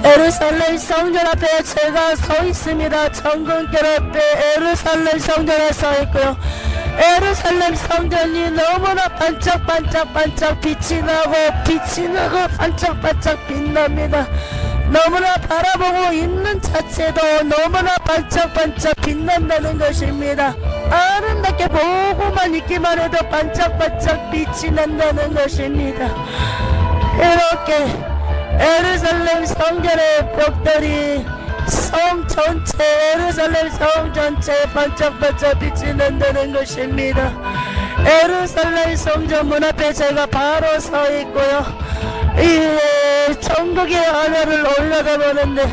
예루살렘 성전 앞에 제가 서 있습니다. 천국길 앞에 예루살렘 성전에 서 있고요. 예루살렘 성전이 너무나 반짝반짝반짝 빛이 나고 반짝반짝 빛납니다. 너무나 바라보고 있는 자체도 너무나 반짝반짝 빛난다는 것입니다. 아름답게 보고만 있기만 해도 반짝반짝 빛이 난다는 것입니다. 이렇게 예루살렘 성전의 벽돌이 성 전체, 예루살렘 성 전체에 반짝반짝 빛이 난다는 것입니다. 예루살렘 성전 문 앞에 제가 바로 서 있고요. 이 천국의 하늘을 올려다보는데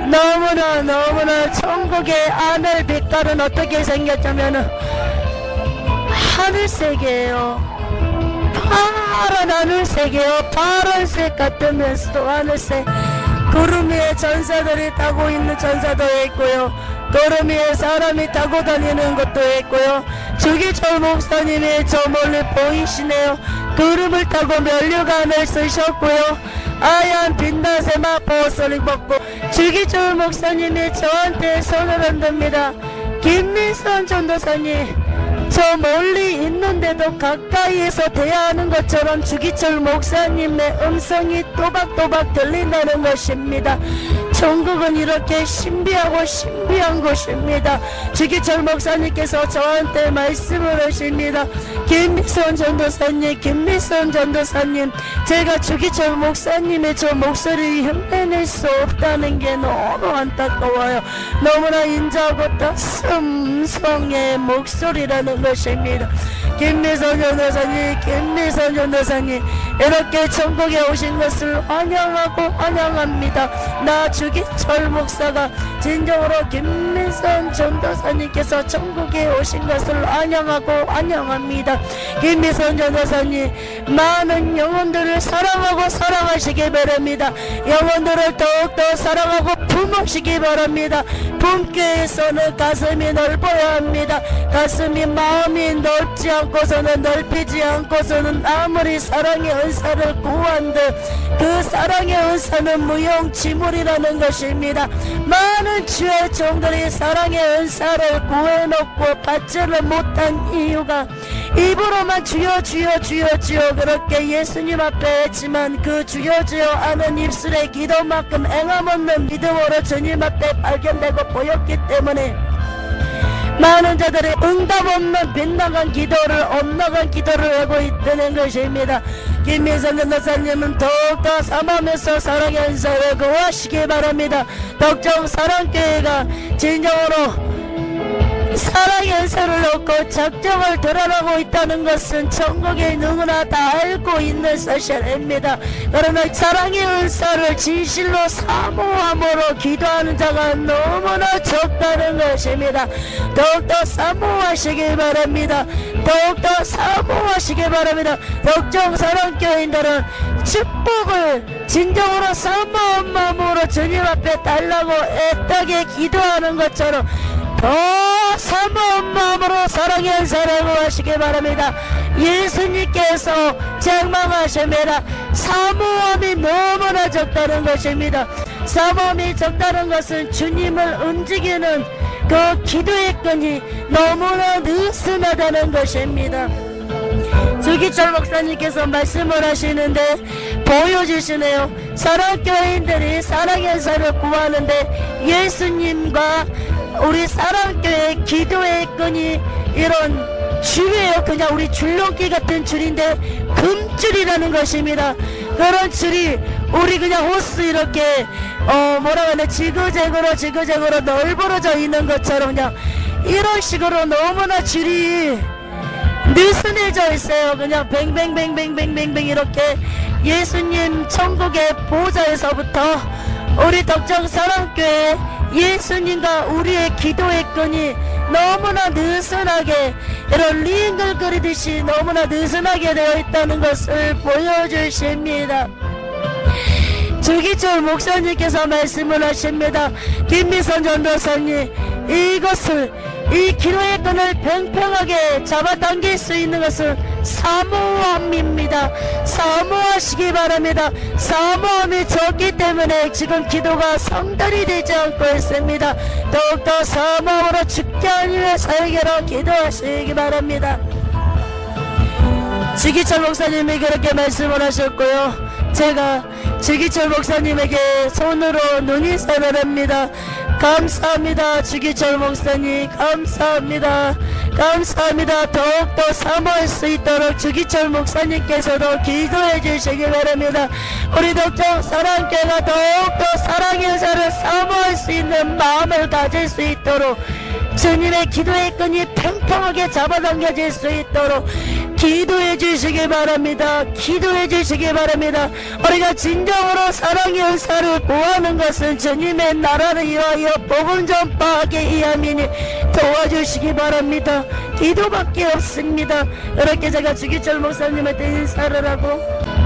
너무나 천국의 하늘 빛깔은 어떻게 생겼냐면은 하늘색이에요. 파란 하늘색이에요. 파란색 같으면서도 하늘색. 구름 위에 전사들이 타고 있는 전사도 있고요. 구름 위에 사람이 타고 다니는 것도 있고요. 주기철 목사님이 저 멀리 보이시네요. 구름을 타고 면류관을 쓰셨고요. 하얀 빛나세 마포옷을 입었고 주기철 목사님이 저한테 손을 흔듭니다. 김민선 전도사님, 저 멀리 있는데도 가까이에서 대화하는 것처럼 주기철 목사님의 음성이 또박또박 들린다는 것입니다. 천국은 이렇게 신비하고 신비한 곳입니다. 주기철 목사님께서 저한테 말씀을 하십니다. 김미선 전도사님, 제가 주기철 목사님의 저 목소리 흉내낼 수 없다는 게 너무 안타까워요. 너무나 인자하고 따스성의 목소리라는 것입니다. 김미선 전도사님, 이렇게 천국에 오신 것을 환영합니다. 나 주기철 목사가 진정으로 김미선 전도사님께서 천국에 오신 것을 환영합니다. 김미선 전도사님, 많은 영혼들을 사랑하시기 바랍니다. 영혼들을 더욱더 사랑하고 품으시기 바랍니다. 품교에서는 가슴이 넓어야 합니다. 가슴이 마음이 넓지 않고서는 넓히지 않고서는 아무리 사랑의 은사를 구한들 그 사랑의 은사는 무용지물이라는 것입니다. 많은 주의 종들이 사랑의 은사를 구해놓고 받지를 못한 이유가 입으로만 주여 그렇게 예수님 앞에 했지만 그 주여 하는 입술의 기도만큼 행함없는 믿음으로 주님 앞에 발견되고 보였기 때문에 많은 자들이 응답 없는 빗나간 기도를 엇나간 기도를 하고 있다는 것입니다. 김민선 전도사님은 더욱더 삼하면서 사랑의 은사를 구하시기 바랍니다. 덕정 사랑교회가 진정으로 사랑의 은사를 놓고 작정을 드러나고 있다는 것은 천국에 누구나 다 알고 있는 사실입니다. 그러나 사랑의 은사를 진실로 사모함으로 기도하는 자가 너무나 적다는 것입니다. 더욱더 사모하시기 바랍니다. 덕정 사랑교인들은 축복을 진정으로 사모한 마음으로 주님 앞에 달라고 애타게 기도하는 것처럼 더 사모한 마음으로 사랑의 은사를 구하시기 바랍니다. 예수님께서 책망하십니다. 사모함이 너무나 적다는 것입니다. 사모함이 적다는 것은 주님을 움직이는 그 기도의 끈이 너무나 느슨하다는 것입니다. 주기철 목사님께서 말씀을 하시는데 보여주시네요. 사랑교회인들이 사랑의 은사를 구하는데 예수님과 우리 사랑교회 기도의 끈이 이런 줄이에요. 그냥 우리 줄넘기 같은 줄인데 금줄이라는 것입니다. 그런 줄이 우리 그냥 호스 이렇게 뭐라고 하나 지그재그로 널브러져 있는 것처럼 그냥 이런 식으로 너무나 줄이 느슨해져 있어요. 그냥 뱅뱅뱅뱅뱅뱅뱅 이렇게 예수님 천국의 보좌에서부터 우리 덕정 사랑교회 예수님과 우리의 기도의 끈이 너무나 느슨하게 이런 링글거리듯이 너무나 느슨하게 되어 있다는 것을 보여주십니다. 주기철 목사님께서 말씀을 하십니다. 김미선 전도사님, 이 기도의 끈을 팽팽하게 잡아당길 수 있는 것은 사모함입니다. 사모하시기 바랍니다. 사모함이 적기 때문에 지금 기도가 성달이 되지 않고 있습니다. 더욱더 사모함으로 죽게 아니면 살게로 기도하시기 바랍니다. 지기철 목사님이 그렇게 말씀을 하셨고요. 제가 지기철 목사님에게 손으로 눈인사를 합니다. 감사합니다. 지기철 목사님 감사합니다. 감사합니다. 더욱더 사모할 수 있도록 지기철 목사님께서도 기도해 주시기 바랍니다. 우리 독종 사랑교회가 더욱더 사랑의 자를 사모할 수 있는 마음을 가질 수 있도록 주님의 기도의 끈이 팽팽하게 잡아당겨질 수 있도록 기도해 주시기 바랍니다. 기도해 주시기 바랍니다. 우리가 진정으로 사랑의 은사를 구하는 것은 주님의 나라를 위하여 복음 전파하기 위함이니 도와주시기 바랍니다. 기도밖에 없습니다. 이렇게 제가 주기철 목사님한테 인사를 하고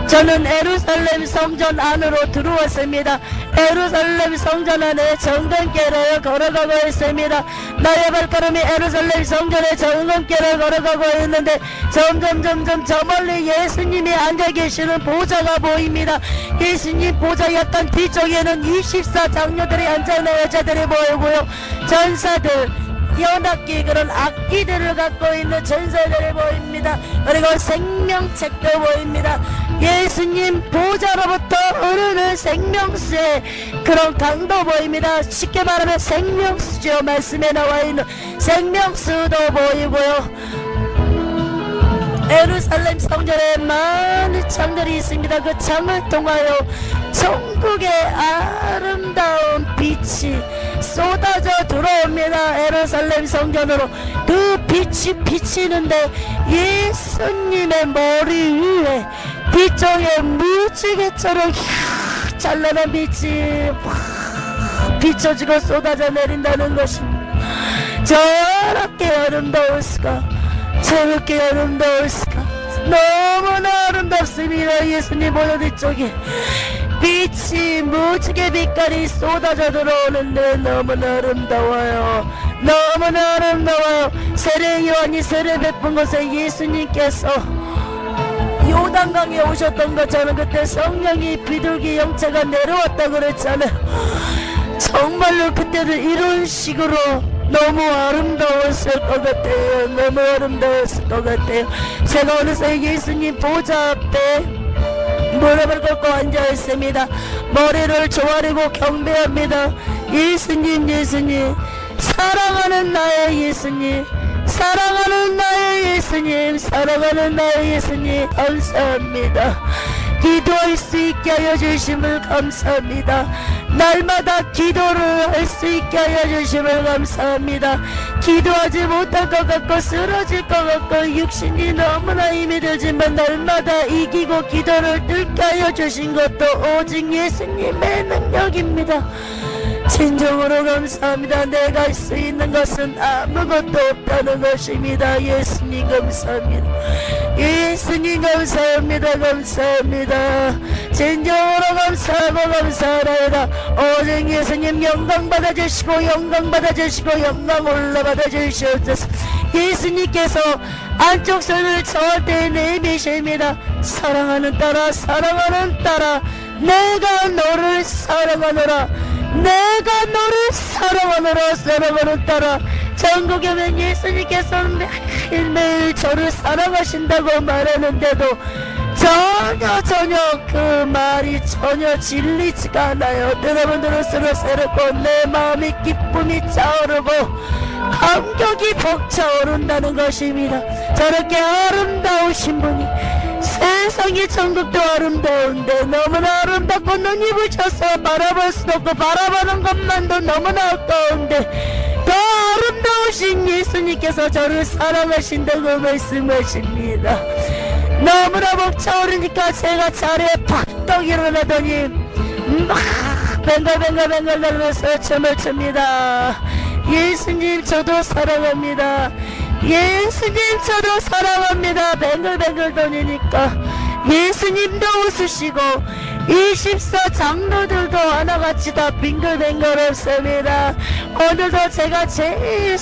저는 예루살렘 성전 안으로 들어왔습니다. 예루살렘 성전 안에 정금길을 걸어가고 있습니다. 나의 발걸음이 예루살렘 성전의 정금길을 걸어가고 있는데 점점 저 멀리 예수님이 앉아 계시는 보좌가 보입니다. 예수님 보좌 약간 뒤쪽에는 24장로들이 앉아있는 여자들이 보이고요. 전사들 연악기 그런 악기들을 갖고 있는 전사들이 보입니다. 그리고 생명책도 보입니다. 예수님 보좌로부터 흐르는 생명수의 그런 강도 보입니다. 쉽게 말하면 생명수죠. 말씀에 나와있는 생명수도 보이고요. 예루살렘 성전에 많은 창들이 있습니다. 그 창을 통하여 천국의 아름다운 빛이 쏟아져 들어옵니다. 예루살렘 성전으로 그 빛이 비치는데 예수님의 머리 위에 빛종의 무지개처럼 찬란한 빛이 비춰지고 쏟아져 내린다는 것입니다. 저렇게 아름다울 수가, 저렇게 아름다울 수가, 너무나 아름답습니다. 예수님 보좌 뒤쪽에 빛이 무지개 빛깔이 쏟아져 들어오는데 너무나 아름다워요. 너무나 아름다워요. 세례 요한이 세례 베푼 곳에 예수님께서 요단강에 오셨던 것처럼 그때 성령이 비둘기 형체가 내려왔다 그랬잖아요. 정말로 그때도 이런 식으로 너무 아름다웠을 것 같아요. 너무 아름다웠을 것 같아요. 제가 어느새 예수님 보좌 앞에 무릎을 꿇고 앉아있습니다. 머리를 조아리고 경배합니다. 예수님, 예수님, 사랑하는 나의 예수님, 사랑하는 나의 예수님, 사랑하는 나의 예수님, 감사합니다. 기도할 수 있게 하여 주심을 감사합니다. 날마다 기도를 할 수 있게 하여 주심을 감사합니다. 기도하지 못할 것 같고 쓰러질 것 같고 육신이 너무나 힘이 들지만 날마다 이기고 기도를 뚫게 하여 주신 것도 오직 예수님의 능력입니다. 진정으로 감사합니다. 내가 할 수 있는 것은 아무것도 없다는 것입니다. 예수님 감사합니다. 예수님 감사합니다. 감사합니다. 진정으로 감사하고 감사하나이다. 오직 예수님 영광 받아주시고 영광 받아주시고 영광 올라 받아주시옵소서. 예수님께서 안쪽 손을 저한테 내미십니다. 사랑하는 딸아, 사랑하는 딸아, 내가 너를 사랑하노라. 내가 너를 사랑하노라. 사랑하는 딸아, 전국에 오면 예수님께서 매일매일 저를 사랑하신다고 말하는데도 전혀 그 말이 전혀 진리지가 않아요. 들으면 들을수록 새롭고 내 마음이 기쁨이 차오르고 감격이 벅차오른다는 것입니다. 저렇게 아름다우신 분이 세상의 천국도 아름다운데 너무나 아름답고 눈이 부셔서 바라볼 수도 없고 바라보는 것만도 너무나 아까운데 더 아름다우신 예수님께서 저를 사랑하신다고 말씀하십니다. 너무나 벅차오르니까 제가 자리에 팍떡 일어나더니 막 뱅글뱅글 달면서 춤을 춥니다. 예수님 저도 사랑합니다. 예수님 저도 사랑합니다. 뱅글뱅글 돌리니까 예수님도 웃으시고 24장로들도 하나같이 다 빙글뱅글 웃습니다. 오늘도 제가 제일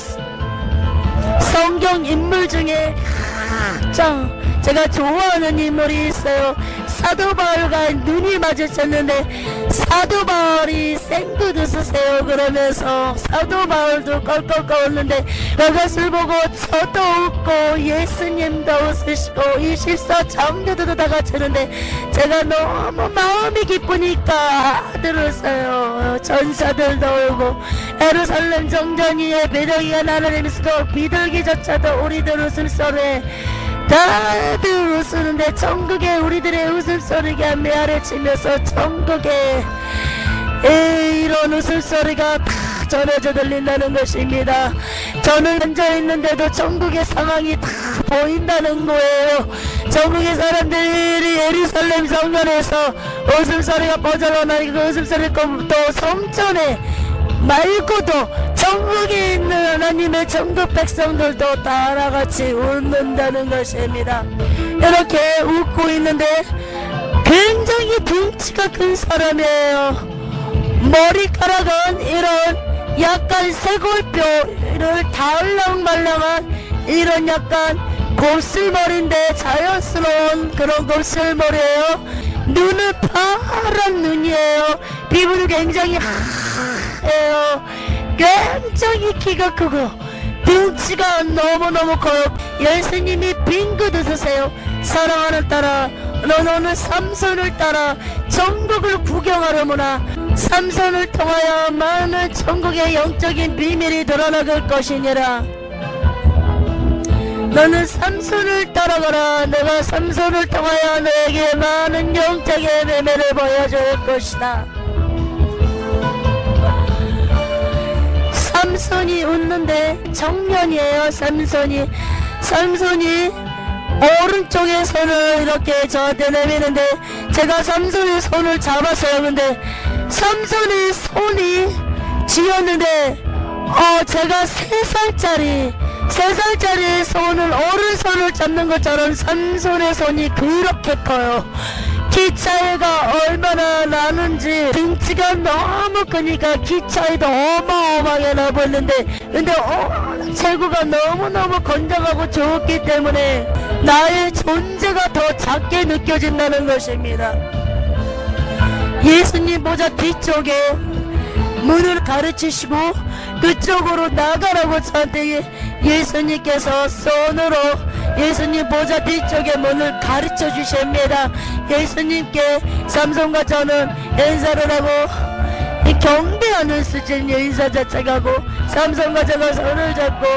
성경 인물 중에 가장 제가 좋아하는 인물이 있어요. 사도 바울과 눈이 마주쳤는데 사도 바울이 생구도 쓰세요 그러면서 사도 바울도 껄껄거렸는데 그것을 보고 저도 웃고 예수님도 웃으시고 24장교도 다 같이 하는데 제가 너무 마음이 기쁘니까 들었어요. 전사들도 오고 예루살렘 정전 위에 비둘기가 날아다니면서 비둘기조차도 우리들 웃음소리에 다들 웃으는데 천국에 우리들의 웃음소리가 메아리치면서 천국에 이런 웃음소리가 다 전해져 들린다는 것입니다. 저는 앉아있는데도 천국의 상황이 다 보인다는 거예요. 천국의 사람들이 예루살렘 성전에서 웃음소리가 뻗어나가고 그 웃음소리가 또 성전에 말고도 천국에 있는 하나님의 천국 백성들도 다같이 웃는다는 것입니다. 이렇게 웃고 있는데 굉장히 덩치가 큰 사람이에요. 머리카락은 이런 약간 쇄골뼈를 달랑말랑한 이런 약간 곱슬머리인데 자연스러운 그런 곱슬머리예요. 눈은 파란 눈이에요. 피부도 굉장히 하얘요. 굉장히 키가 크고 등치가 너무너무 커요. 예수님이 빙긋 웃으세요. 사랑하는 딸아, 너는 삼손을 따라 천국을 구경하려무나. 삼손을 통하여 많은 천국의 영적인 비밀이 드러나갈 것이니라. 너는 삼손을 따라가라. 내가 삼손을 통하여 너에게 많은 영적인 비밀을 보여줄 것이다. 삼손이 웃는데 청년이에요. 삼손이 오른쪽에 손을 이렇게 저한테 내미는데 제가 삼손의 손을 잡았어요. 근데 삼손의 손이 쥐었는데 제가 3살짜리 손을 오른손을 잡는 것처럼 삼손의 손이 그렇게 커요. 키 차이가 얼마나 나는지 등치가 너무 크니까 키 차이도 어마어마하게 나 보였는데 근데 체구가 너무너무 건장하고 좋기 때문에 나의 존재가 더 작게 느껴진다는 것입니다. 예수님 보좌 뒤쪽에 문을 가르치시고 그쪽으로 나가라고 저한테 예수님께서 손으로 예수님 보좌 뒤쪽에 문을 가르쳐 주십니다. 예수님께 삼손과 저는 인사를 하고 경배하는 수준의 인사 자체가 하고 삼손과 제가 손을 잡고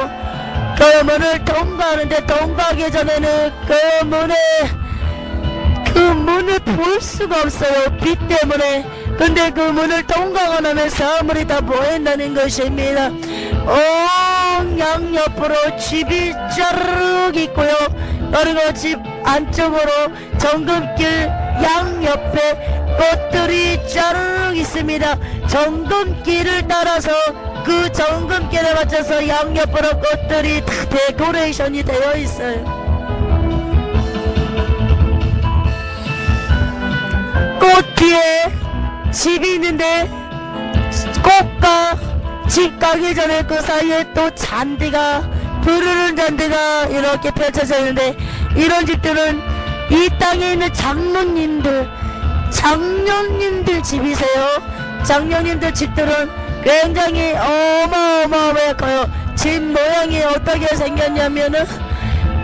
그 문을 통과하는데 통과하기 전에는 그 문을 볼 수가 없어요. 빛 때문에. 근데 그 문을 통과하고 나면 사물이 다 보인다는 것입니다. 양옆으로 집이 쫙 있고요. 그리고 집 안쪽으로 정금길 양옆에 꽃들이 쫙 있습니다. 정금길을 따라서 그 정금길에 맞춰서 양옆으로 꽃들이 다 데코레이션이 되어 있어요. 꽃 뒤에 집이 있는데 꽃과 집 가기 전에 그 사이에 또 잔디가 부르는 잔디가 이렇게 펼쳐져 있는데 이런 집들은 이 땅에 있는 장로님들 집이세요. 장로님들 집들은 굉장히 어마어마하게 커요. 집 모양이 어떻게 생겼냐면은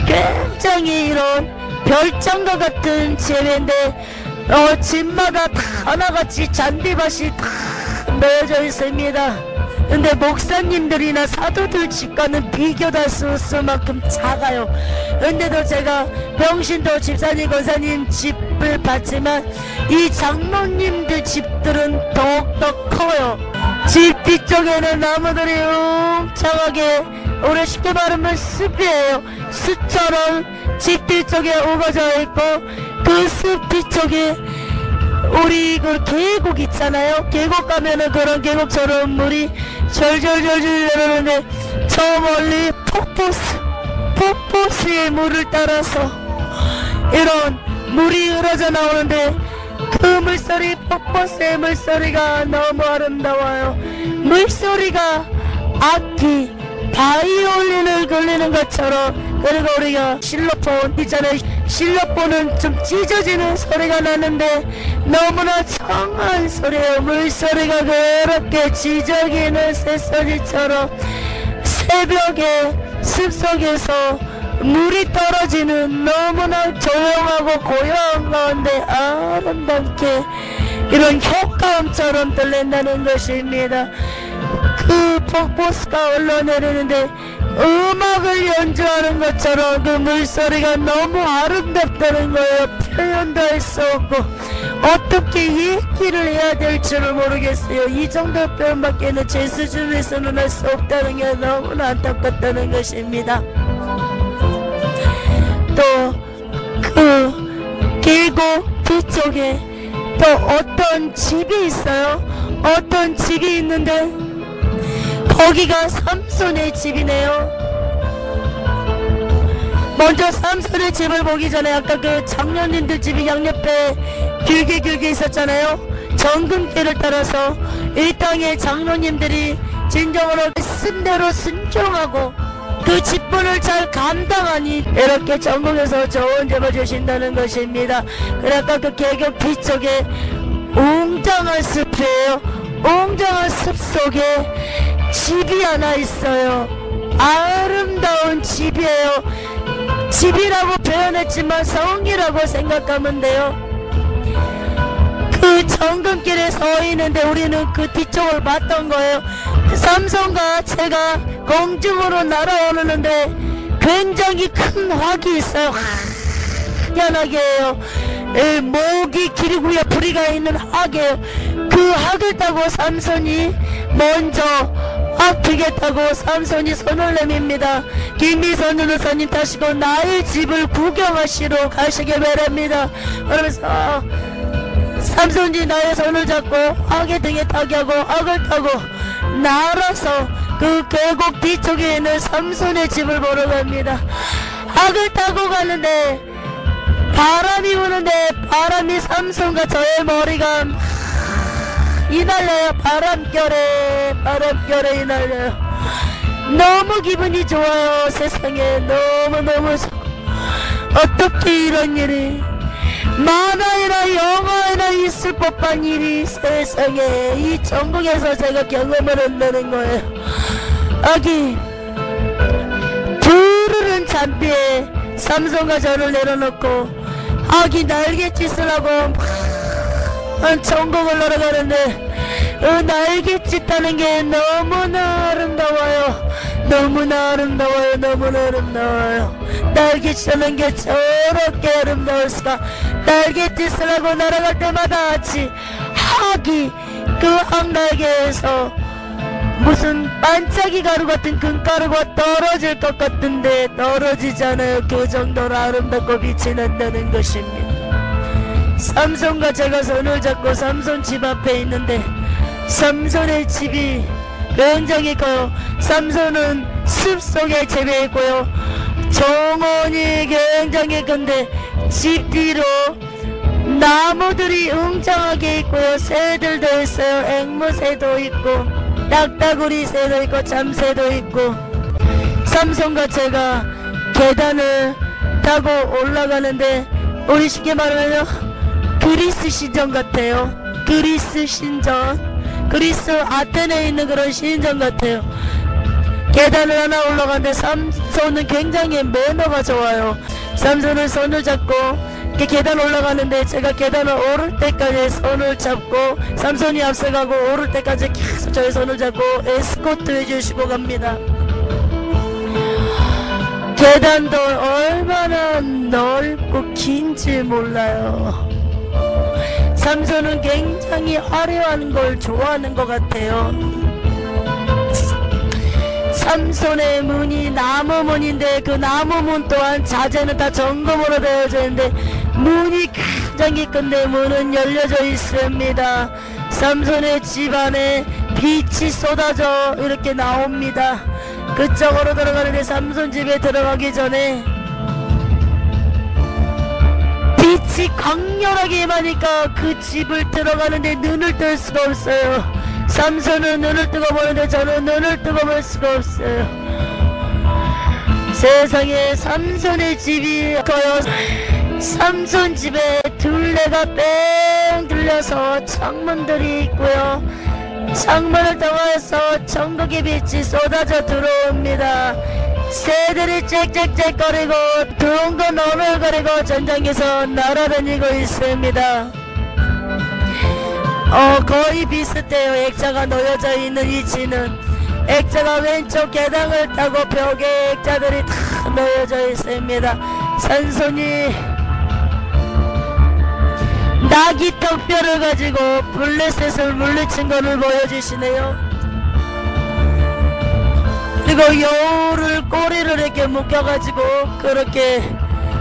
굉장히 이런 별장과 같은 집인데 집마다 다 하나같이 잔디밭이 다 놓여져 있습니다. 근데 목사님들이나 사도들 집과는 비교도 할 수 없을 만큼 작아요. 근데도 제가 병신도 집사님 권사님 집을 봤지만 이 장로님들 집들은 더욱더 커요. 집 뒤쪽에는 나무들이 웅장하게 우리 쉽게 말하면 숲이에요. 숲처럼 집 뒤쪽에 우거져 있고 그 숲 뒤쪽에 우리 그 계곡 있잖아요. 계곡 가면은 그런 계곡처럼 물이 절절절절 내려오는데 저 멀리 폭포수의 물을 따라서 이런 물이 흐르져 나오는데 그 물소리, 폭포수의 물소리가 너무 아름다워요. 물소리가 악기 바이올린을 걸리는 것처럼 그리고 우리가 실로폰 있잖아요. 실로폰은 좀 찢어지는 소리가 나는데 너무나 청한 소리예요. 물소리가 그렇게 지저귀는 새소리처럼 새벽에 숲속에서 물이 떨어지는 너무나 조용하고 고요한 가운데 아름답게 이런 효과음처럼 들린다는 것입니다. 그 폭포수가 흘러내리는데 음악을 연주하는 것처럼 그 물소리가 너무 아름답다는 거예요. 표현도 할 수 없고 어떻게 얘기를 해야 될지를 모르겠어요. 이 정도 표현밖에는 제 수준에서는 할 수 없다는 게 너무나 안타깝다는 것입니다. 또 그 계곡 뒤쪽에 또 어떤 집이 있어요. 어떤 집이 있는데 거기가 삼손의 집이네요. 먼저 삼손의 집을 보기 전에 아까 그 장로님들 집이 양옆에 길게 있었잖아요. 정금길을 따라서 이 땅의 장로님들이 진정으로 말씀대로 순종하고 그 직분을 잘 감당하니 이렇게 전국에서 좋은 제보 주신다는 것입니다. 그래 아까 그 계곡 뒤쪽에 웅장한 숲이에요. 웅장한 숲 속에 집이 하나 있어요. 아름다운 집이에요. 집이라고 표현했지만 성이라고 생각하면 돼요. 그 정금길에 서 있는데 우리는 그 뒤쪽을 봤던 거예요. 삼손과 제가 공중으로 날아오르는데 굉장히 큰 확이 있어요. 희한하게 해요. 목이 길고요 부리가 있는 학이에요. 그 학을 타고 삼손이 먼저 학비게 타고 삼손이 손을 내밉니다. 김미선 누누사님 타시고 나의 집을 구경하시러 가시게 바랍니다. 그러면서 삼손이 나의 손을 잡고 학의 등에 타게 하고 학을 타고 날아서 그 계곡 뒤쪽에 있는 삼손의 집을 보러 갑니다. 학을 타고 가는데 바람이 부는데 바람이 삼손과 저의 머리가 이날려요. 바람결에 이날려요. 너무 기분이 좋아요. 세상에 너무너무 어떻게 이런 일이 만화에나 영화에나 있을 법한 일이 세상에 이 전국에서 제가 경험을 한다는 거예요. 아기 푸르른 잔디에 삼손과 저를 내려놓고 아기 날갯짓을 하고 전국을 날아가는데 날갯짓 하는 게 너무나 아름다워요. 너무나 아름다워요. 너무나 아름다워요. 날갯짓 하는 게 저렇게 아름다울수가. 날갯짓을 하고 날아갈 때마다 같이 학이 그 항날개에서 무슨 반짝이 가루 같은 금가루가 떨어질 것 같은데 떨어지잖아요. 그 정도로 아름답고 빛이 난다는 것입니다. 삼손과 제가 손을 잡고 삼손 집 앞에 있는데 삼손의 집이 굉장히 커요. 삼손은 숲속에 집에 있고요. 정원이 굉장히 큰데 집 뒤로 나무들이 웅장하게 있고요. 새들도 있어요. 앵무새도 있고 딱따구리 새도 있고 잠새도 있고 삼손과 제가 계단을 타고 올라가는데 우리 쉽게 말하면 그리스 신전 같아요. 그리스 신전, 그리스 아테네에 있는 그런 신전 같아요. 계단을 하나 올라가는데 삼손은 굉장히 매너가 좋아요. 삼손은 손을 잡고 이렇게 계단 올라가는데 제가 계단을 오를 때까지 손을 잡고 삼손이 앞서가고 오를 때까지 계속 저의 손을 잡고 에스코트 해주시고 갑니다. 계단도 얼마나 넓고 긴지 몰라요. 삼손은 굉장히 화려한 걸 좋아하는 것 같아요. 삼손의 문이 나무 문인데 그 나무 문 또한 자재는 다 정금으로 되어져 있는데 문이 굉장히 큰데 문은 열려져 있습니다. 삼손의 집 안에 빛이 쏟아져 이렇게 나옵니다. 그쪽으로 들어가는데 삼손 집에 들어가기 전에 빛이 강렬하게 임하니까 그 집을 들어가는데 눈을 뜰 수가 없어요. 삼손은 눈을 뜨고 보는데 저는 눈을 뜨고 볼 수가 없어요. 세상에 삼손의 집이 있고요. 삼손 집에 둘레가 뺑 둘려서 창문들이 있고요. 창문을 통해서 천국의 빛이 쏟아져 들어옵니다. 새들이 짹짹짹거리고 둥근 오물거리고 전장에서 날아다니고 있습니다. 거의 비슷해요. 액자가 놓여져 있는 위치는. 액자가 왼쪽 계단을 타고 벽에 액자들이 다 놓여져 있습니다. 삼손이 나귀 턱뼈를 가지고 블레셋을 물리친 것을 보여주시네요. 그리고 여우를 꼬리를 이렇게 묶여가지고 그렇게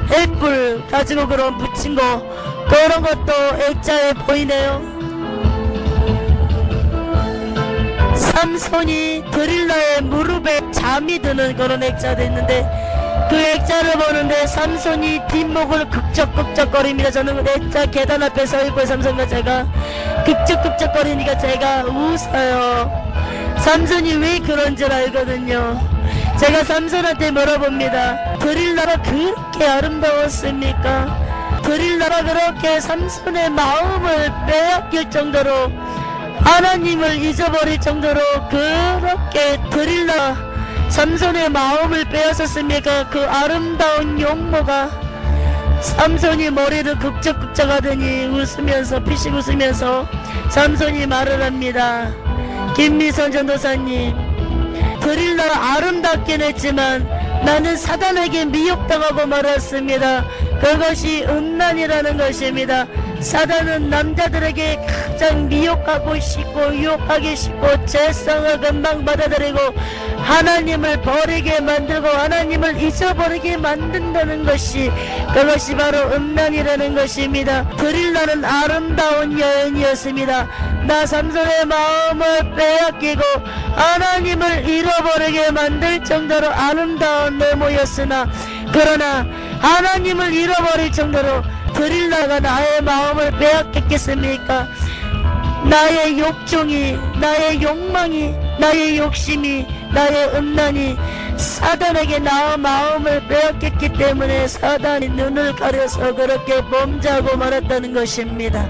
횃불 가지고 그런 붙인 거, 그런 것도 액자에 보이네요. 삼손이 드릴라의 무릎에 잠이 드는 그런 액자도 있는데, 그 액자를 보는데 삼손이 뒷목을 극적극적거립니다. 저는 그 액자 계단 앞에 서있고 삼손과 제가 극적극적거리니까 제가 웃어요. 삼손이 왜 그런 줄 알거든요. 제가 삼손한테 물어봅니다. 드릴라가 그렇게 아름다웠습니까? 드릴라가 그렇게 삼손의 마음을 빼앗길 정도로, 하나님을 잊어버릴 정도로 그렇게 드릴라 삼손의 마음을 빼앗았습니까? 그 아름다운 용모가. 삼손이 머리를 극적극적하더니 웃으면서, 피식 웃으면서 삼손이 말을 합니다. 김미선 전도사님, 드릴라 아름답긴 했지만 나는 사단에게 미혹당하고 말았습니다. 그것이 음란이라는 것입니다. 사단은 남자들에게 가장 미혹하고 싶고 유혹하기 쉽고 재성을 금방 받아들이고 하나님을 버리게 만들고 하나님을 잊어버리게 만든다는 것이, 그것이 바로 음란이라는 것입니다. 드릴라는 아름다운 여인이었습니다. 나 삼손의 마음을 빼앗기고 하나님을 잃어버리게 만들 정도로 아름다운 외모였으나, 그러나 하나님을 잃어버릴 정도로 드릴라가 나의 마음을 빼앗겼겠습니까? 나의 욕종이, 나의 욕망이, 나의 욕심이, 나의 음란이 사단에게 나 마음을 빼앗겼기 때문에 사단이 눈을 가려서 그렇게 범죄하고 말았다는 것입니다.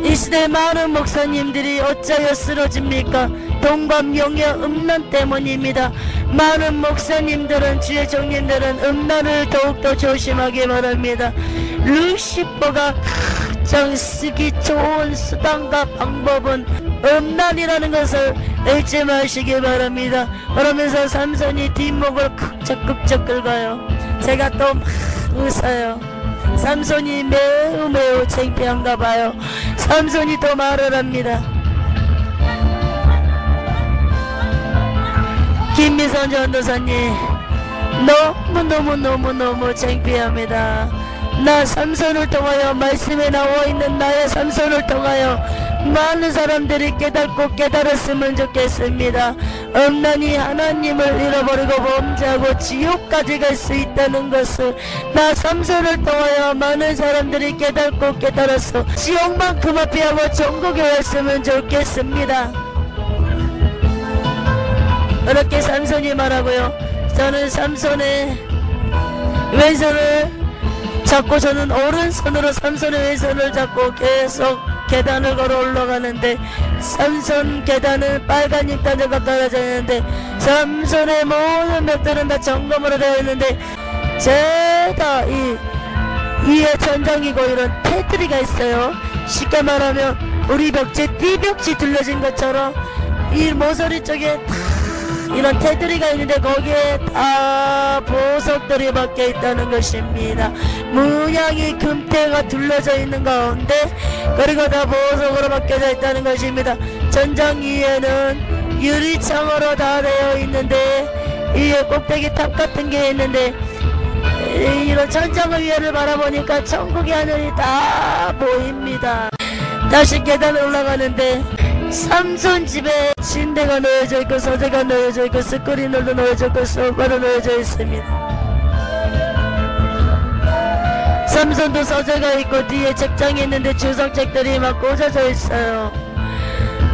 이 시대 많은 목사님들이 어찌하여 쓰러집니까? 돈과 명예, 음란 때문입니다. 많은 목사님들은, 주의 종님들은 음란을 더욱더 조심하기 바랍니다. 루시퍼가 가장 쓰기 좋은 수단과 방법은 음란이라는 것을 잊지 마시기 바랍니다. 그러면서 삼손이 뒷목을 극적극적 긁어요. 제가 또 막 웃어요. 삼손이 매우 창피한가 봐요. 삼손이 또 말을 합니다. 김미선 전도사님, 너무 창피합니다. 나 삼손을 통하여, 말씀에 나와있는 나의 삼손을 통하여 많은 사람들이 깨닫고 깨달았으면 좋겠습니다. 음란이 하나님을 잃어버리고 범죄하고 지옥까지 갈 수 있다는 것을 나 삼손을 통하여 많은 사람들이 깨닫고 깨달아서 지옥만큼 앞에 하고 천국에 왔으면 좋겠습니다. 그렇게 삼손이 말하고요. 저는 삼손의 왼손을 잡고, 저는 오른손으로 삼손의 왼손을 잡고 계속 계단을 걸어 올라가는데, 삼손 계단은 빨간 잎단지가 떨어져 있는데 삼손의 모든 벽들은 다 점검으로 되어 있는데, 죄다 이 위에 천장이고 이런 테두리가 있어요. 쉽게 말하면 우리 벽지, 띠벽지 둘러진 것처럼 이 모서리 쪽에 다 이런 테두리가 있는데 거기에 다 보석들이 박혀 있다는 것입니다. 문양이 금태가 둘러져 있는 가운데 그리고 다 보석으로 박혀져 있다는 것입니다. 전장 위에는 유리창으로 다 되어 있는데 위에 꼭대기 탑 같은 게 있는데, 이런 천장의 위에를 바라보니까 천국의 하늘이 다 보입니다. 다시 계단을 올라가는데 삼손 집에 침대가 놓여져 있고 서재가 놓여져 있고 스크린으로 놓여져 있고 소파로 놓여져 있습니다. 삼손도 서재가 있고 뒤에 책장이 있는데 주석책들이 막 꽂아져 있어요.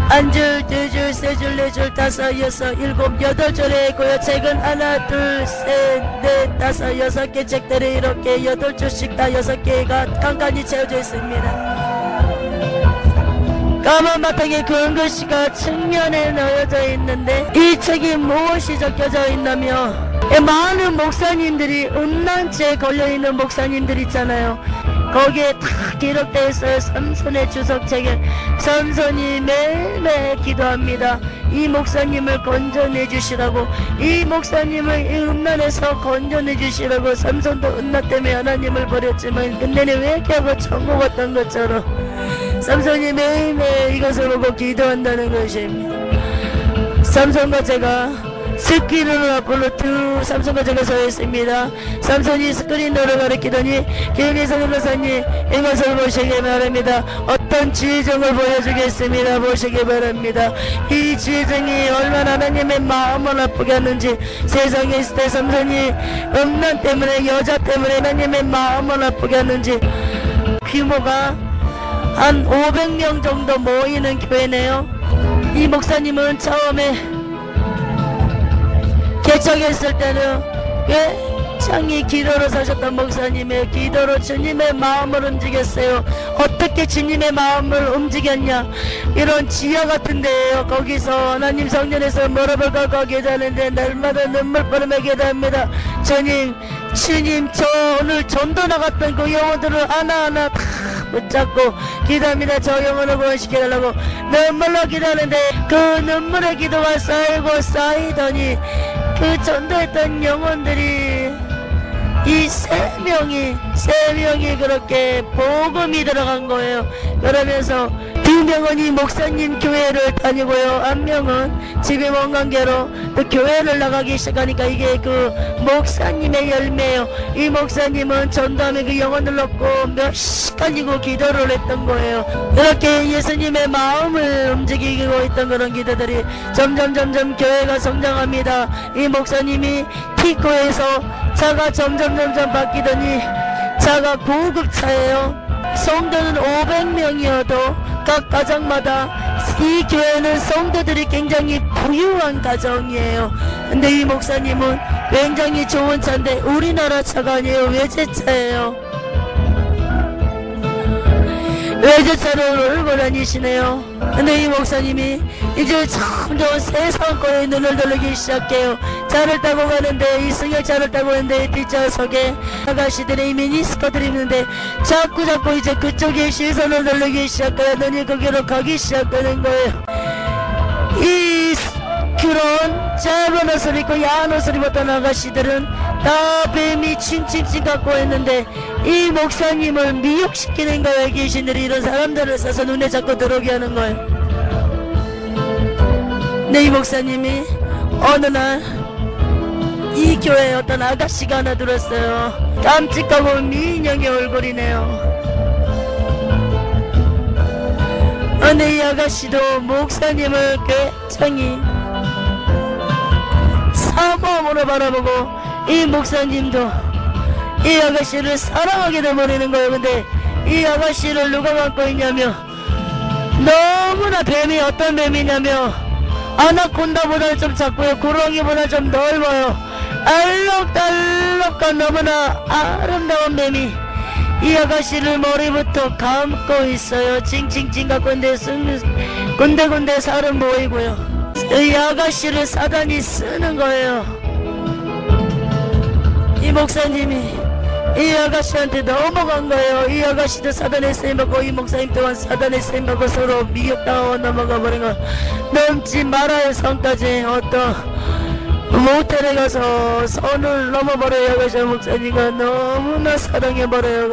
한 줄, 두 줄, 세 줄, 네 줄, 다섯, 여섯, 일곱, 여덟 줄에 있고요. 책은 하나, 둘, 셋, 넷, 다섯, 여섯 개 책들이 이렇게 여덟 줄씩 다 여섯 개가 칸칸이 채워져 있습니다. 까만 바탕에 큰 글씨가 측면에 넣어져 있는데 이 책이 무엇이 적혀져 있냐며 많은 목사님들이 음란죄에 걸려있는 목사님들 있잖아요. 거기에 다 기록되어 있어요. 삼손의 주석책에. 삼손이 매일매일 기도합니다. 이 목사님을 건져내 주시라고, 이 목사님을 이 음란에서 건져내 주시라고. 삼손도 음란 때문에 하나님을 버렸지만 근데는 회개하고 천국 왔던 것처럼 삼손이 매일매일 이것을 보고 기도한다는 것입니다. 삼손과 제가 스크린으로 앞으로 두 삼손과 제가 서 있습니다. 삼손이 스크린으로 가리키더니 김희성 변호사님 이것을 보시기 바랍니다. 어떤 지정을 보여주겠습니다. 보시기 바랍니다. 이 지정이 얼마나 하나님의 마음을 아프게 하는지. 세상에 있을 때 삼손이 음란 때문에, 여자 때문에 하나님의 마음을 아프게 하는지. 규모가 한 500명 정도 모이는 교회네요. 이 목사님은 처음에 개척했을 때는 굉장히 기도로 사셨던 목사님의 기도로 주님의 마음을 움직였어요. 어떻게 주님의 마음을 움직였냐, 이런 지하 같은 데에요. 거기서 하나님 성전에서 무릎을 꿇고 기도하는데 날마다 눈물바람에 기도합니다. 주님 저 오늘 전도 나갔던 그 영혼들을 하나하나 다 붙잡고 기도합니다. 저 영혼을 구원시켜달라고 눈물로 기도하는데 그 눈물의 기도가 쌓이더니 그 전도했던 영혼들이 이 세 명이 그렇게 복음이 들어간 거예요. 그러면서 두 명은 이 목사님 교회를 다니고요, 한 명은 집에 먼 관계로 또 교회를 나가기 시작하니까 이게 그 목사님의 열매예요. 이 목사님은 전도하면 그 영혼을 넣고 몇 시간이고 기도를 했던 거예요. 이렇게 예수님의 마음을 움직이고 있던 그런 기도들이 점점 교회가 성장합니다. 이 목사님이 티코에서 차가 점점 바뀌더니 차가 고급차예요. 성도는 500명이어도 각 가정마다 이 교회는 성도들이 굉장히 부유한 가정이에요. 근데 이 목사님은 굉장히 좋은 차인데 우리나라 차가 아니에요. 외제차예요. 외제차를 몰고 다니시네요. 근데 이 목사님이 이제 점점 세상 거에 눈을 돌리기 시작해요. 차를 타고 가는데 이 승용차를 타고 있는데 뒷좌석에 아가씨들이 미니스커트를 입는데 자꾸 이제 그쪽에 시선을 돌리기 시작하더니 거기로 가기 시작하는 거예요. 이 그런 짧은 옷을 입고 야한 옷을 입었던 아가씨들은 다 뱀이 칭칭칭 갖고 있는데 이 목사님을 미혹시키는 거예요. 귀신들이 이런 사람들을 써서 눈에 자꾸 들어오게 하는 거예요. 근데 이 목사님이 어느 날 이 교회에 어떤 아가씨가 하나 들었어요. 깜찍하고 미인형의 얼굴이네요. 근데 이 아가씨도 목사님을 굉장히 사모함으로 바라보고 이 목사님도 이 아가씨를 사랑하게 돼버리는 거예요. 근데 이 아가씨를 누가 갖고 있냐며 너무나 뱀이 어떤 뱀이냐며 아나콘다보다 좀 작고요, 구렁이보다 좀 넓어요. 알록달록한 너무나 아름다운 뱀이 이 아가씨를 머리부터 감고 있어요. 칭칭칭 갖고 있는데 군데군데 살은 보이고요. 이 아가씨를 사단이 쓰는 거예요. 이 목사님이 이 아가씨한테 넘어간 거예요. 이 아가씨도 사단의 쓰임받고 이 목사님 또한 사단의 쓰임받고 서로 미혹당하고 넘어가 버린 거. 넘지 말아요 성까지. 어떤 모텔에 가서 선을 넘어버려요. 그래서 목사님과 너무나 사랑해버려요.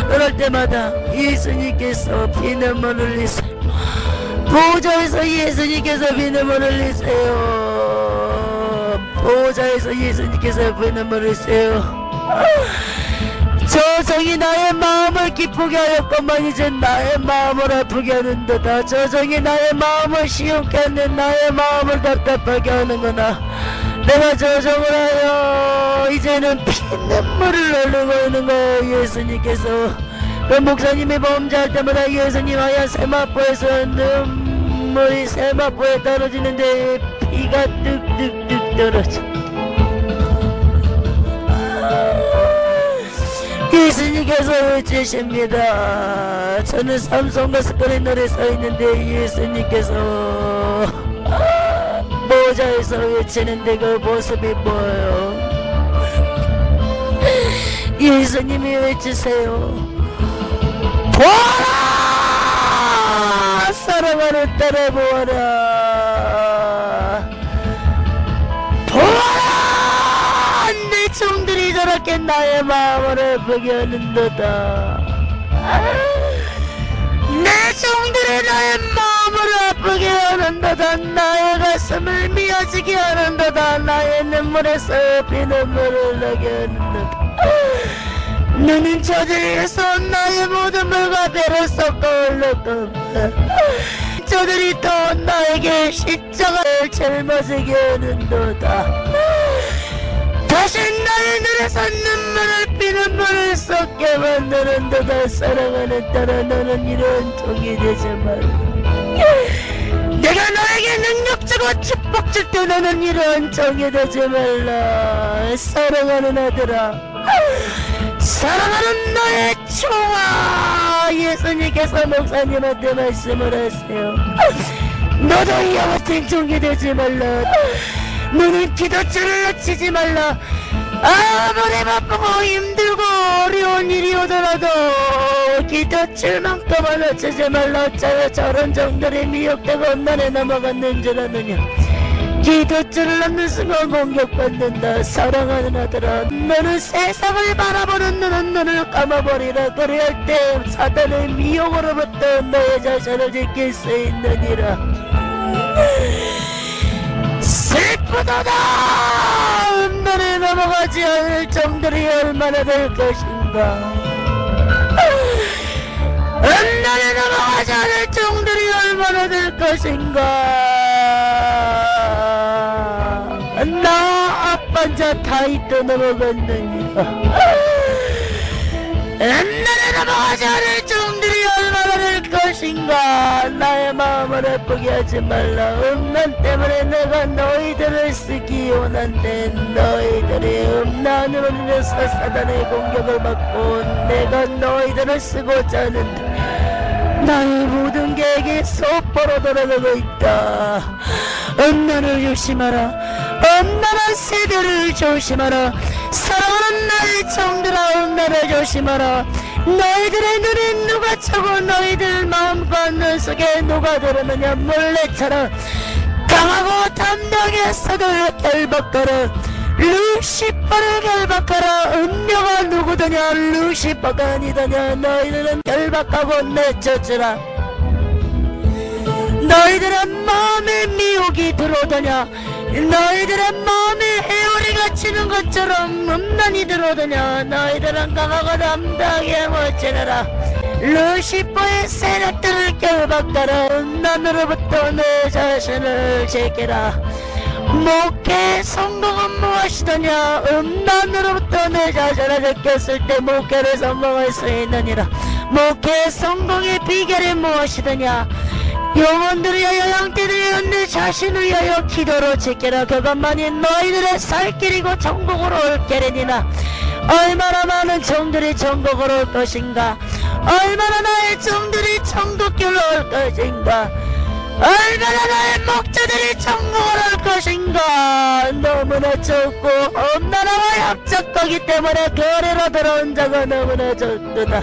그럴 때마다 예수님께서 피눈물 흘리세요. 보좌에서 예수님께서 피눈물 흘리세요. 보좌에서 예수님께서 피눈물 흘리세요. 저 정이 나의 마음을 기쁘게 하였건만 이제 나의 마음을 아프게 하는도다. 저 정이 나의 마음을 시원케 하는 나의 마음을 답답하게 하는구나. 내가 저 정을 하여 이제는 피눈물을 흘리고 있는 거예요. 예수님께서 그 목사님이 범죄할 때마다 예수님 하얀 세마포에서 눈물이 세마포에 떨어지는데 피가 뚝뚝뚝 떨어져. 예수님께서 외치십니다. 저는 삼손과 스컬의 노래 서있는데 예수님께서 모자에서 외치는데 그 모습이 뭐예요? 예수님이 외치세요. 보아라! 사랑하는 딸아 보아라. 보아라! 내 종들이 저렇게 나의 마음을 아프게 하는도다. 내 종들이 나의 마음을 아프게 하는도다. 나의 가슴을 미어지게 하는도다. 나의 눈물에서 피눈물을 나게 하는도다. 너는 저들에서 나의 모든 물과 배를 섞어 흘렀건만 저들이 또 나에게 십자가를 짊어지게 하는도다. 다시 나의 눈에서 눈물을 피눈물을 쏟게 만드는도다. 사랑하는 딸아, 너는 이런 종이 되지 말라. 내가 너에게 능력 주고 축복 줄 때 너는 이런 종이 되지 말라. 사랑하는 아들아, 사랑하는 너의 총아, 예수님께서 목사님한테 말씀을 하세요. 너도 이와 같은 종이 되지 말라. 너는 기도줄을 놓치지 말라. 아무리 바쁘고 힘들고 어려운 일이 오더라도 기도줄만큼은 놓치지 말라. 어쩌여 저런 종들이 미혹되고 험난에 넘어갔는 줄 아느냐. 기도줄을 놓는 순간 공격받는다. 사랑하는 아들아, 너는 세상을 바라보는 눈을 감아버리라. 그래야 때 사단의 미혹으로부터 너의 자신을 지킬 수 있느니라. 슬프도다. 험난에 넘어가지 않을 종들이 얼마나 될 것인가. 험난에 넘어가지 않을 종들이 얼마나 될 것인가. 나 아빠자 다이도 넘어갔느니라. 험난에 넘어가지 않을 종들이 얼마나 될 것인가. 나의 마음을 아프게 하지 말라. 험난 때문에 내가 너희들을 쓰기 원한데 너희들이 험난으로 인해서 사단의 공격을 받고 내가 너희들을 쓰고자 하는데 나의 모든 계획이 소포로 돌아가고 있다. 험난을 조심하라. 험난한 세대를 조심하라. 사랑하는 나의 종들아, 험난을 조심하라. 너희들의 눈에 누가 차고 너희들 마음과 눈 속에 누가 들었느냐. 몰래쳐라. 강하고 담대하게 서둘러 결박하라. 루시퍼를 결박하라. 음녀가 누구더냐. 루시퍼가 아니더냐. 너희들은 결박하고 내쫓으라. 너희들의 마음에 미혹이 들어오더냐. 너희들의 마음에 해오리가 치는 것처럼 음란이 들어오더냐. 너희들은 강하고 담대하게 모치느라. 루시퍼의 세력들을 결박하라. 음란으로부터 내 자신을 지키라. 목회 성공은 무엇이더냐. 음란으로부터 내 자신을 지켰을 때 목회를 성공할 수 있느니라. 목회 성공의 비결이 무엇이더냐. 영혼들을 위하여 양떼들을 위하여 내 자신을 위하여 기도로 지켜라. 그것만이 너희들의 살 길이고 천국으로 올 길이니라. 얼마나 많은 종들이 천국으로 올 것인가. 얼마나 나의 종들이 천국길로 올 것인가. 얼마나 나의 목자들이 천국으로 올 것인가. 너무나 좁고 험난하고 협착하기 때문에 거리로 들어온 자가 너무나 적도다.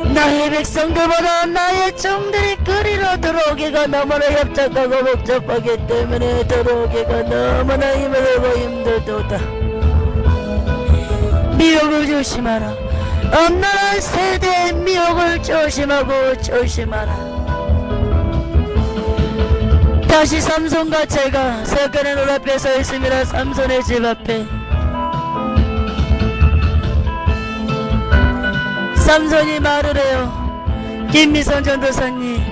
나의 백성들보다 나의 종들이 거리로 들어오기가 너무나 협착하고 복잡하기 때문에 들어오기가 너무나 힘들고 힘들도다. 미혹을 조심하라. 험난한 세대의 미혹을 조심하고 조심하라. 다시 삼손과 제가 사건의 눈 앞에 서 있습니다. 삼손의 집 앞에 삼손이 말을 해요. 김미선 전도사님,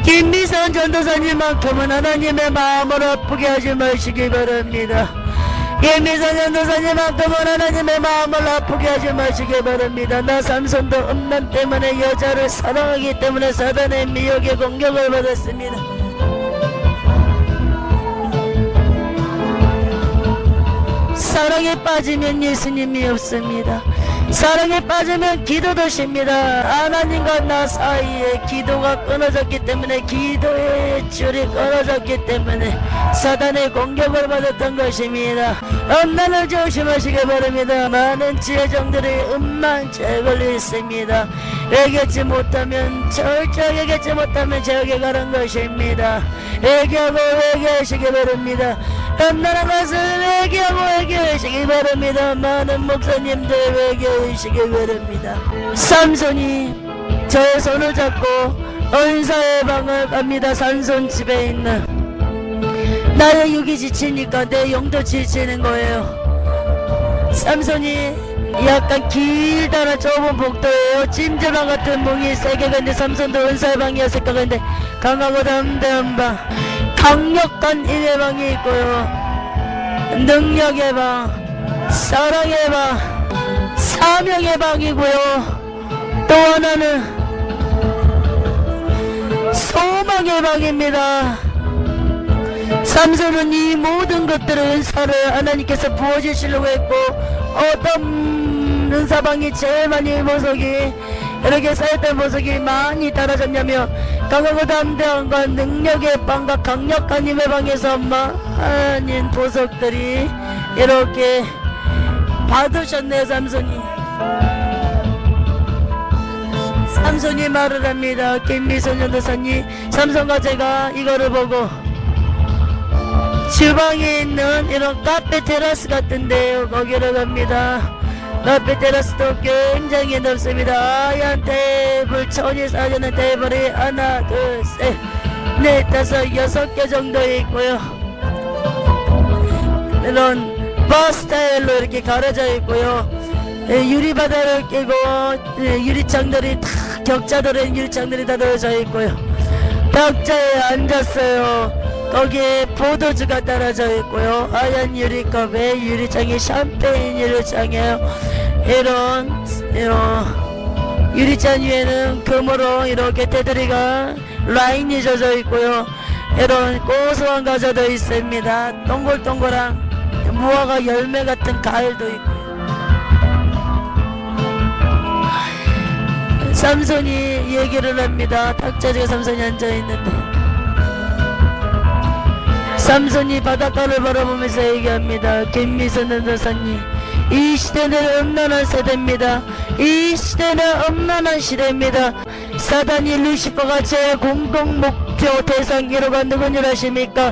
김미선 전도사님만큼은 하나님의 마음을 아프게 하지 마시기 바랍니다. 예미사님 도사님만큼은 하나님의 마음을 아프게 하지 마시기 바랍니다. 나 삼손도 음란 때문에 여자를 사랑하기 때문에 사단의 미혹의 공격을 받았습니다. 사랑에 빠지면 예수님이 없습니다. 사랑에 빠지면 기도도 쉽니다. 하나님과 나 사이에 기도가 끊어졌기 때문에, 기도의 줄이 끊어졌기 때문에 사단의 공격을 받았던 것입니다. 음란을 조심하시기 바랍니다. 많은 지혜정들이 음란죄에 걸려 있습니다. 회개하지 못하면, 철저하게 회개하지 못하면 지옥에 가는 것입니다. 회개하고 회개하시기 바랍니다. 음란한 것을 회개하고 회개하시기 바랍니다. 많은 목사님들 회개하시기 바랍니다. 삼손이 저의 손을 잡고 은사의 방을 갑니다. 삼손 집에 있는 나의 육이 지치니까 내 영도 지치는 거예요. 삼손이 약간 길다란 좁은 복도예요. 찜질방 같은 문이 세 개가 있는데 삼손도 은사의 방이었을까. 근데 강하고 담대한 방, 강력한 힘의 방이 있고요, 능력의 방, 사랑의 방, 사명의 방이고요, 또 하나는 소망의 방입니다. 삼손은 이 모든 것들을 은사를 하나님께서 부어주시려고 했고, 어떤 은사방이 제일 많이 보석이 이렇게 쌓였던 보석이 많이 따라졌냐며, 강하고 담대함과 능력의 방과 강력한 힘의 방에서 많은 보석들이 이렇게 받으셨네요. 삼손이 말을 합니다. 김미선 전도사님, 삼손과 제가 이거를 보고 주방에 있는 이런 카페 테라스 같은데요, 거기로 갑니다. 카페 테라스도 굉장히 넓습니다. 하얀 테이블, 천이 쌓여있는 테이블이 하나, 둘, 셋, 넷, 다섯, 6개 정도 있고요. 이런 바 스타일로 이렇게 가려져 있고요. 유리바다를 끼고 유리창들이 다, 격자들은 유리창들이 다 넣어져 있고요. 탁자에 앉았어요. 거기에 포도주가 따라져 있고요. 하얀 유리컵에 유리창이 샴페인 유리창이에요. 이런 유리잔 위에는 금으로 이렇게 테두리가 라인이 져져 있고요. 이런 고소한 과자도 있습니다. 동글동글한 무화과 열매 같은 과일도 있고요. 삼손이 얘기를 합니다. 탁자지에 삼손이 앉아있는데, 삼손이 바닷가를 바라보면서 얘기합니다. 김미선 전도사님, 이 시대는 음란한 세대입니다. 이 시대는 음란한 시대입니다. 사단이 루시퍼가 제 공동목표 대상 1호가 누구냐 하십니까?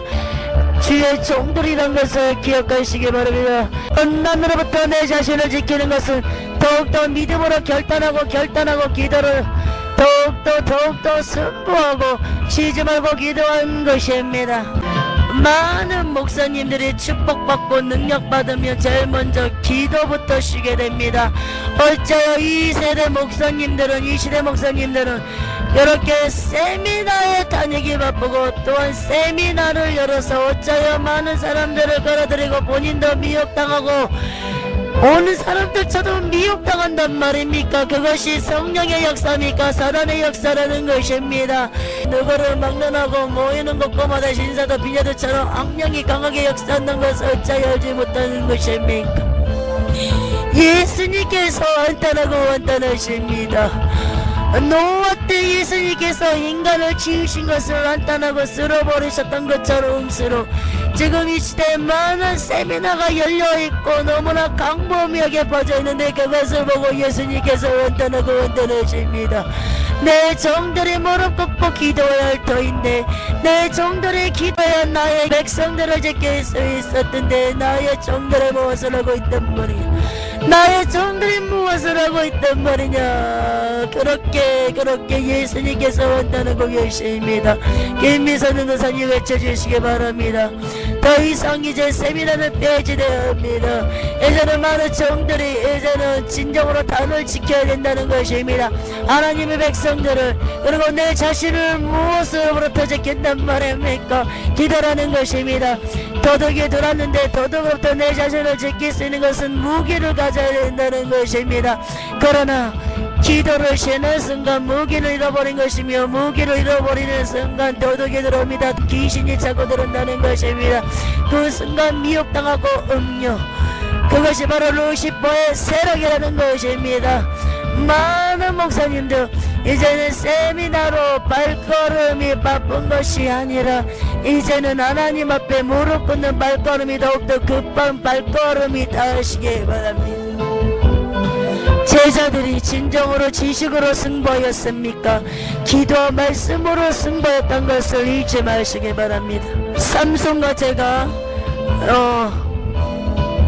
주의 종들이란 것을 기억하시기 바랍니다. 음란으로부터 내 자신을 지키는 것은 더욱더 믿음으로 결단하고 기도를 더욱더 승부하고 쉬지 말고 기도하는 것입니다. 많은 목사님들이 축복받고 능력받으면 제일 먼저 기도부터 쉬게 됩니다. 어째요 이 세대 목사님들은, 이 시대 목사님들은 이렇게 세미나에 다니기 바쁘고, 또한 세미나를 열어서 어째요 많은 사람들을 끌어들이고 본인도 미혹당하고 오는 사람들처럼 미혹당한단 말입니까? 그것이 성령의 역사입니까? 사단의 역사라는 것입니다. 누구를 막론하고 모이는 곳곳마다 신사도 비녀들처럼 악령이 강하게 역사하는 것을 어찌하여 알지 못하는 것입니까? 예수님께서 완탄하십니다. 노아 때 예수님께서 인간을 지으신 것을 완탄하고 쓸어버리셨던 것처럼 지금 이 시대에 많은 세미나가 열려있고 너무나 광범위하게 퍼져있는데, 그것을 보고 예수님께서 완탄하십니다. 내 종들이 무릎 꿇고 기도해야 할 터인데, 내 종들이 기도해야 나의 백성들을 지킬 수 있었던데 나의 종들의 무엇을 하고 있단 말이야. 나의 종들이 무엇을 하고 있단 말이냐. 그렇게 예수님께서 원하는 것입니다. 김미선 은사님 외쳐주시기 바랍니다. 더 이상 이제 세미나는 폐지되어야 합니다. 이제는 많은 종들이 이제는 진정으로 단을 지켜야 된다는 것입니다. 하나님의 백성들을, 그리고 내 자신을 무엇으로부터 지킨단 말입니까? 기도라는 것입니다. 도둑이 들었는데 도둑으로부터 내 자신을 지킬 수 있는 것은 무기를 가져야 된다는 것입니다. 그러나 기도를 쉬는 순간 무기를 잃어버린 것이며, 무기를 잃어버리는 순간 도둑이 들어옵니다. 귀신이 차고 들어온다는 것입니다. 그 순간 미혹당하고 음료, 그것이 바로 루시퍼의 세력이라는 것입니다. 많은 목사님들 이제는 세미나로 발걸음이 바쁜 것이 아니라 이제는 하나님 앞에 무릎 꿇는 발걸음이 더욱더 급한 발걸음이 닿으시기 바랍니다. 제자들이 진정으로 지식으로 승부하였습니까? 기도와 말씀으로 승부했던 것을 잊지 마시기 바랍니다. 삼손과 제가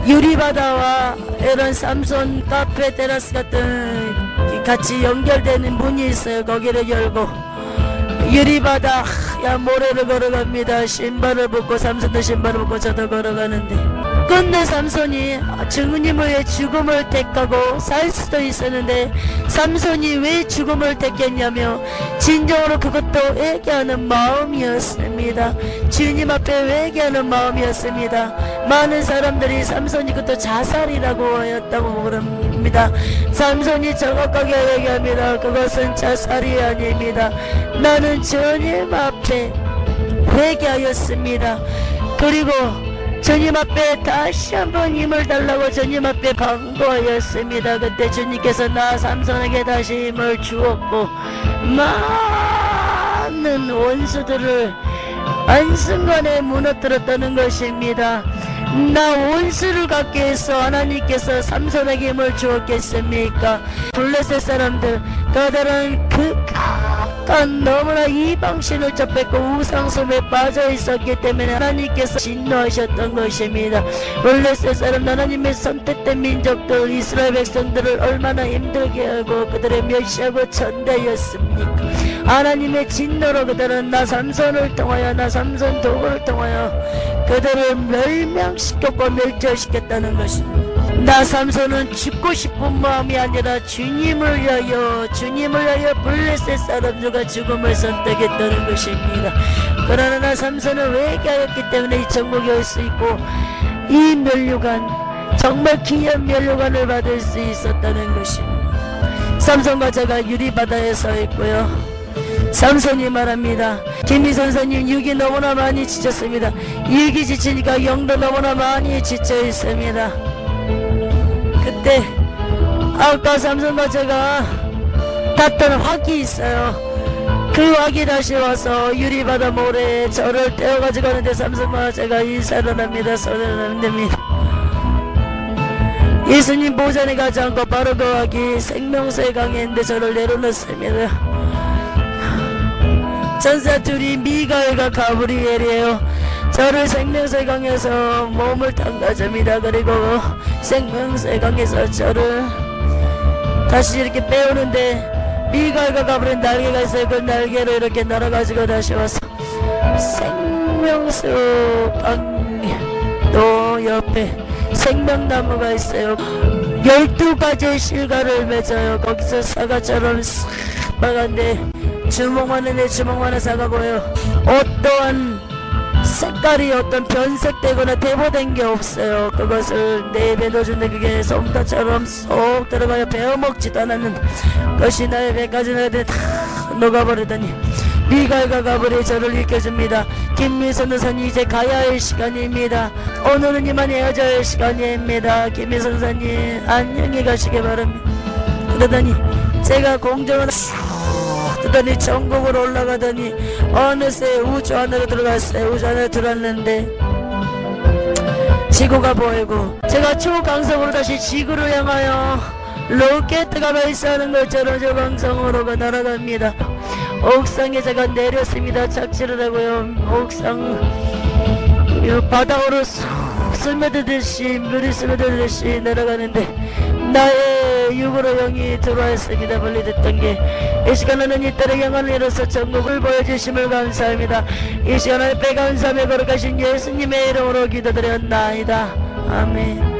유리바다와 이런 삼손 카페 테라스 같은 같이 연결되는 문이 있어요. 거기를 열고 유리바다 모래를 걸어갑니다. 신발을 벗고, 삼손도 신발을 벗고 저도 걸어가는데, 근데 삼손이 주님을 왜 죽음을 택하고 살 수도 있었는데 삼손이 왜 죽음을 택했냐며 진정으로 그것도 회개하는 마음이었습니다. 주님 앞에 회개하는 마음이었습니다. 많은 사람들이 삼손이 그것도 자살이라고 하였다고 그럽니다. 삼손이 정확하게 얘기합니다. 그것은 자살이 아닙니다. 나는 주님 앞에 회개하였습니다. 그리고 주님 앞에 다시 한번 힘을 달라고 주님 앞에 간구하였습니다. 그때 주님께서 나 삼손에게 다시 힘을 주었고 많은 원수들을 한순간에 무너뜨렸다는 것입니다. 나 원수를 갖게 해서 하나님께서 삼손에게 힘을 주었겠습니까? 블레셋 사람들, 그들은 극악한 너무나 이방신을 접했고 우상숭배에 빠져 있었기 때문에 하나님께서 진노하셨던 것입니다. 블레셋 사람, 하나님의 선택된 민족들, 이스라엘 백성들을 얼마나 힘들게 하고 그들의 멸시하고 천대였습니까? 하나님의 진노로 그들은 나 삼손을 통하여, 나 삼손 도구를 통하여 그들을 멸망시켰고 멸절시켰다는 것입니다. 나 삼손은 죽고 싶은 마음이 아니라 주님을 위하여 블레셋 사람들과 죽음을 선택했다는 것입니다. 그러나 나 삼손은 회개하였기 때문에 이 천국에 올 수 있고 이 면류관, 정말 귀한 면류관을 받을 수 있었다는 것입니다. 삼손과 제가 유리바다에 서 있고요. 삼손이 말합니다. 김미 선생님, 육이 너무나 많이 지쳤습니다. 육이 지치니까 영도 너무나 많이 지쳐 있습니다. 그때 아까 삼손과 제가 탔던 확이 있어요. 그 확이 다시 와서 유리바다 모래에 저를 떼어가지고 가는데 삼손과 제가 인사를 합니다. 손을 흔듭니다. 예수님 보좌에 가지 않고 바로 그 확이 생명수의 강에 있는데 저를 내려놓습니다. 전사 둘이 미가엘과 가브리엘이에요. 저를 생명수의 강에서 몸을 담가줍니다. 그리고 생명수의 강에서 저를 다시 이렇게 빼오는데 미가엘과 가브리엘 날개가 있어요. 그 날개로 이렇게 날아가지고 다시 와서 생명수 강 또 옆에 생명나무가 있어요. 12가지의 실과를 맺어요. 거기서 사과처럼 싹 빨간데 주먹만한 주먹만한 사과고요. 어떠한 색깔이 어떤 변색되거나 대보된 게 없어요. 그것을 내입에 넣어준데 그게 솜다처럼 쏙 들어가요. 베어먹지도 않았는 것이 나의 배까지 나한테 다 녹아버리더니 미가엘과 가브리엘이 저를 일깨줍니다. 김미선 의사님, 이제 가야 할 시간입니다. 오늘은 이만 헤어져야 할 시간입니다. 김미선 의사님, 안녕히 가시기 바랍니다. 그러더니 제가 공정을 뜨더니 천국으로 올라가더니 어느새 우주 안으로 들어갔어요. 우주 안으로 들어갔는데 지구가 보이고 제가 초강성으로 다시 지구를 향하여 로켓가 발사하는 것처럼 초강성으로 날아갑니다. 옥상에 제가 내렸습니다. 착지를 하고요. 옥상 바닥으로 쑥 스며들듯이 물이 스며들듯이 내려가는데 나의 육으로 영이 들어왔습니다. 분리됐던 게 이 시간에는 이 딸의 영혼을 이뤄서 천국을 보여주심을 감사합니다. 이 시간에 배감사하며 거룩하신 예수님의 이름으로 기도드렸나이다. 아멘.